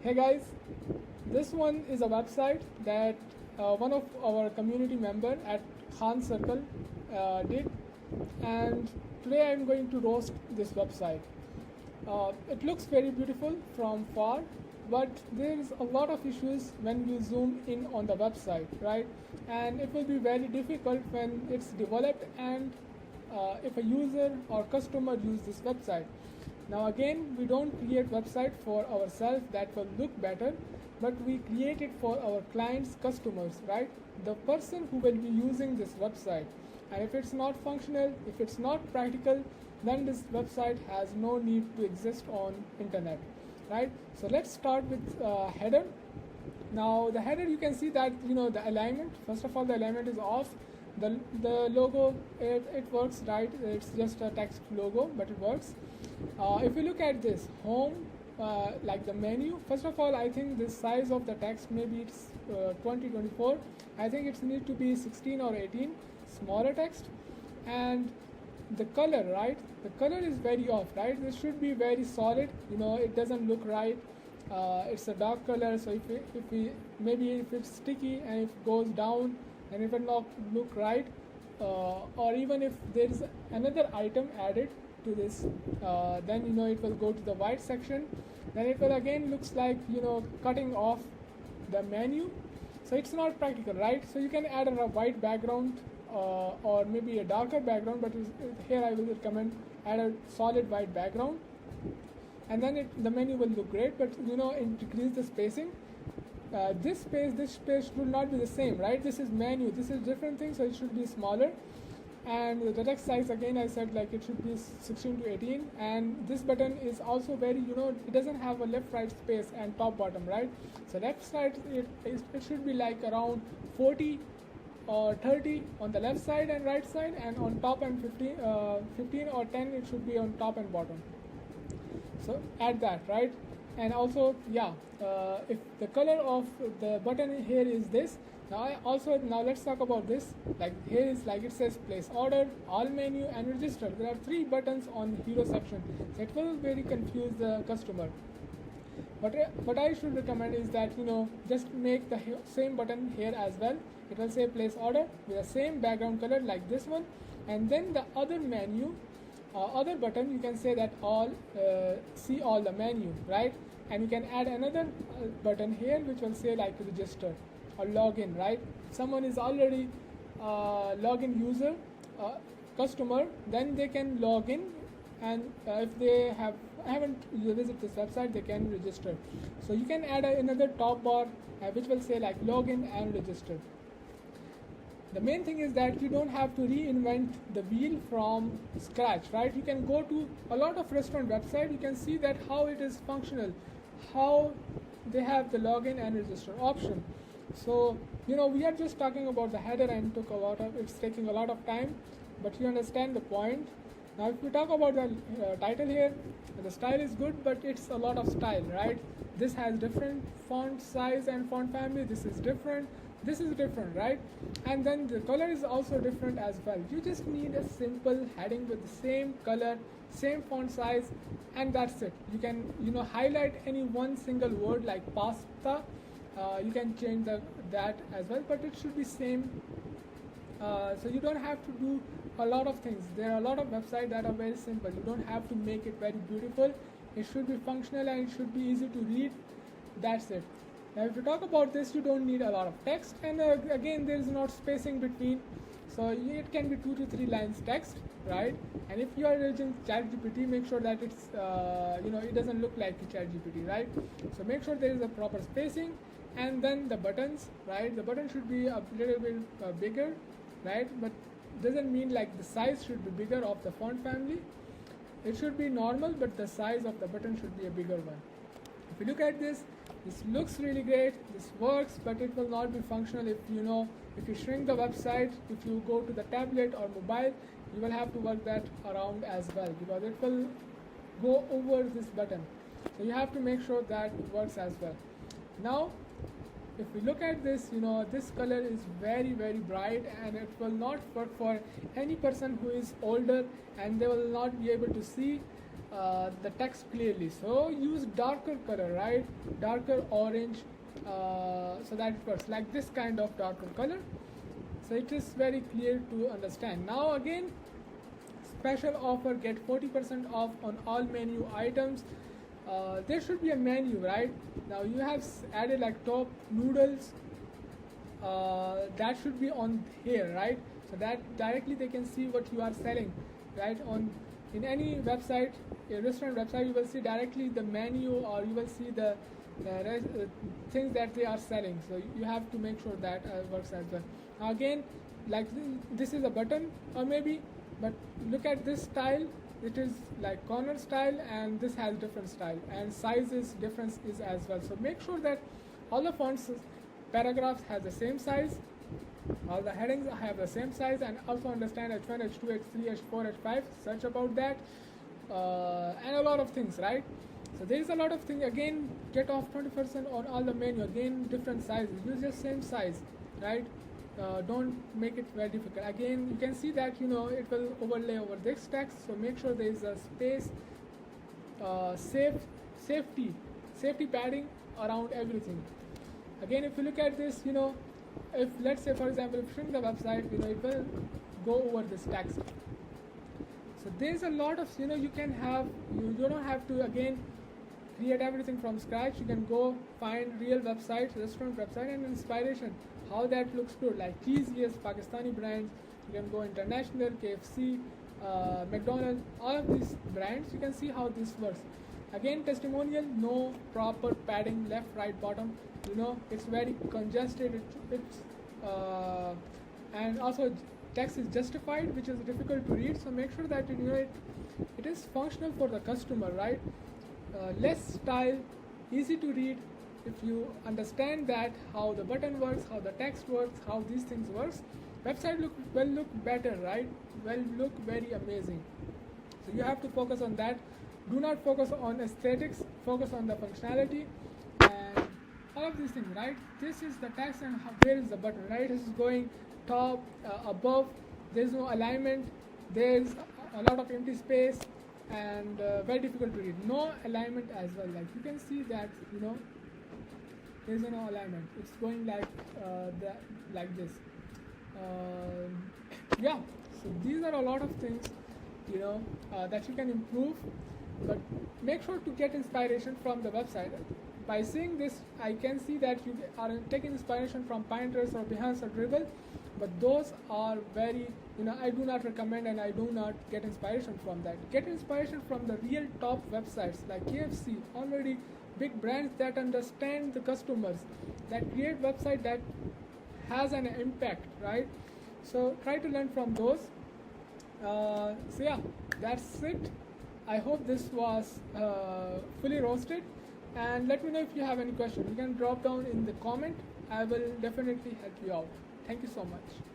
Hey guys, this one is a website that one of our community member at Khan Circle did, and today I'm going to roast this website. It looks very beautiful from far, but there is a lot of issues when you zoom in on the website, right? And it will be very difficult when it's developed and if a user or customer use this website. Now again, we don't create website for ourselves that will look better, but we create it for our clients, customers, right? The person who will be using this website. And if it's not functional, if it's not practical, then this website has no need to exist on internet, right? So let's start with header. Now the header, you can see that the alignment. First of all, the alignment is off. The logo, it works, right? It's just a text logo, but it works. If you look at this home, like the menu, first of all, I think the size of the text, maybe it's 2024. I think it needs to be 16 or 18, smaller text. And the color, right? The color is very off, right? This should be very solid. It doesn't look right. It's a dark color, so if we maybe if it's sticky and if it goes down and if it not look right, or even if there is another item added to this, then it will go to the white section. Then it will again looks like cutting off the menu. So it's not practical, right? So you can add a white background or maybe a darker background, but here I will recommend add a solid white background, and then the menu will look great. But increase the spacing. This space should not be the same, right? This is menu, this is different thing, so it should be smaller. And the text size, again I said, like it should be 16 to 18. And this button is also very, it doesn't have a left right space and top bottom, right? So left side it should be like around 40 or 30 on the left side and right side, and on top and 15 or 10 it should be on top and bottom. So add that, right? And also, if the color of the button here is this. Now let's talk about this. Like here is like it says place order, all menu, and register. There are 3 buttons on hero section, so it will very confuse the customer. But what I should recommend is that just make the same button here as well. It will say place order with the same background color like this one, and then the other menu, other button, you can say that all see all the menu, right? And you can add another button here which will say like register or login, right? Someone is already login user, customer, then they can log in, and if they haven't visited this website, they can register. So you can add another top bar which will say like login and register. The main thing is that you don't have to reinvent the wheel from scratch, right? You can go to a lot of restaurant website, you can see that how it is functional, how they have the login and register option. So we are just talking about the header and it's taking a lot of time, but you understand the point. Now if we talk about the title here, the style is good, but it's a lot of style, right? This has different font size and font family, this is different, right? And then the color is also different as well. You just need a simple heading with the same color, same font size, and that's it. You can highlight any one single word like pasta. You can change that as well, but it should be same. So you don't have to do a lot of things. There are a lot of websites that are very simple. You don't have to make it very beautiful. It should be functional and it should be easy to read. That's it. Now if you talk about this, you don't need a lot of text, and again there is not spacing between, so it can be 2 to 3 lines text, right? And if you are using ChatGPT, make sure that it's it doesn't look like ChatGPT, right? So make sure there is a proper spacing. And then the buttons, right? The button should be a little bit bigger, right? But doesn't mean like the size should be bigger of the font family. It should be normal, but the size of the button should be a bigger one. If you look at this looks really great, this works, but it will not be functional if if you shrink the website. If you go to the tablet or mobile, you will have to work that around as well, because it will go over this button. So you have to make sure that it works as well. Now if we look at this, this color is very very bright, and it will not work for any person who is older, and they will not be able to see the text clearly. So use darker color, right? Darker orange, so that it works like this kind of darker color. So it is very clear to understand. Now again, special offer, get 40% off on all menu items. There should be a menu, right? Now you have added like top noodles, that should be on here, right? So that directly they can see what you are selling, right? On in any website, a restaurant website, you will see directly the menu, or you will see the things that they are selling. So you have to make sure that works as well. Now again, like this is a button, or maybe, but look at this style. It is like corner style, and this has different style, and sizes difference is as well. So make sure that all the fonts, paragraphs have the same size, all the headings have the same size, and also understand H1, H2, H3, H4, H5, search about that, and a lot of things, right? So there is a lot of things. Again, get off 20% on all the menu. Again, different sizes, use the same size, right? Don't make it very difficult. Again, you can see that it will overlay over this text, so make sure there is a space, safety padding around everything. Again, if you look at this, if let's say for example, if you shrink the website, it will go over this text. So there's a lot of you can have, you don't have to again create everything from scratch. You can go find real websites, restaurant website, and inspiration, how that looks good, like TCS, Pakistani brands. You can go international, KFC, McDonald's, all of these brands. You can see how this works. Again, testimonial, no proper padding, left, right, bottom. It's very congested. And also text is justified, which is difficult to read. So make sure that it is functional for the customer, right? Less style, easy to read. If you understand that how the button works, how the text works, how these things works, website will look better, right? Will look very amazing. So you have to focus on that. Do not focus on aesthetics. Focus on the functionality and all of these things, right? This is the text, and where is the button, right? This is going top, above. There's no alignment. There's a lot of empty space, and very difficult to read. No alignment as well. Like you can see that there's no alignment. It's going like this. Yeah. So these are a lot of things that you can improve, but make sure to get inspiration from the website. By seeing this, I can see that you are taking inspiration from Pinterest or Behance or Dribbble, but those are very, I do not recommend, and I do not get inspiration from that. Get inspiration from the real top websites like KFC, already big brands that understand the customers, that create website that has an impact, right? So try to learn from those. So yeah, that's it. I hope this was fully roasted, and let me know if you have any questions. You can drop down in the comment. I will definitely help you out. Thank you so much.